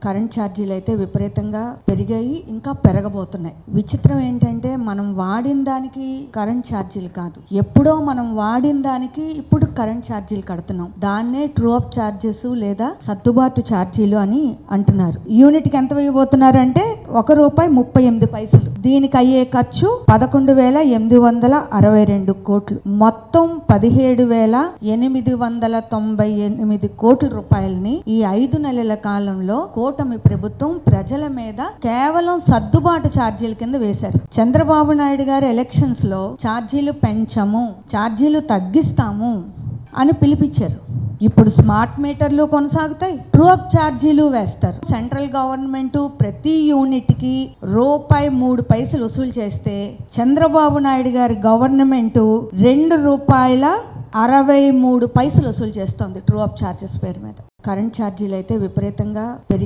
Current ఛార్జీలు అయితే విపరీతంగా పెరిగాయి, ఇంకా పెరగబోతున్నాయి. విచిత్రం ఏంటంటే మనం వాడిన దానికి కరెంట్ ఛార్జీలు కాదు, ఎప్పుడో మనం వాడిన దానికి ఇప్పుడు కరెంట్ ఛార్జీలు కడుతున్నాం. దాన్నే ట్రూ అప్ ఛార్జెస్ లేదా సర్దుబాటు ఛార్జీలు అని అంటున్నారు. యూనిట్కి ఎంత వేయబోతున్నారు అంటే ₹1.38. దీనికి అయ్యే ఖర్చు 11,862 కోట్లు. మొత్తం 17,898 కోట్ల రూపాయలని ఈ 5 నెలల కాలంలో కూటమి ప్రభుత్వం ప్రజల మీద కేవలం సర్దుబాటు ఛార్జీల కింద వేశారు. చంద్రబాబు నాయుడు గారు ఎలక్షన్స్ లో ఛార్జీలు పెంచము, ఛార్జీలు తగ్గిస్తాము అని పిలిపించారు. ఇప్పుడు స్మార్ట్ మీటర్లు కొనసాగుతాయి, ట్రూ అప్ ఛార్జీలు వేస్తారు. సెంట్రల్ గవర్నమెంట్ ప్రతి యూనిట్ కి ₹3 వసూలు చేస్తే చంద్రబాబు నాయుడు గారి గవర్నమెంట్ ₹2.63 వసూలు చేస్తోంది ట్రూ అప్ ఛార్జెస్ పేరు మీద. కరెంట్ ఛార్జీలు అయితే విపరీతంగా పెరిగి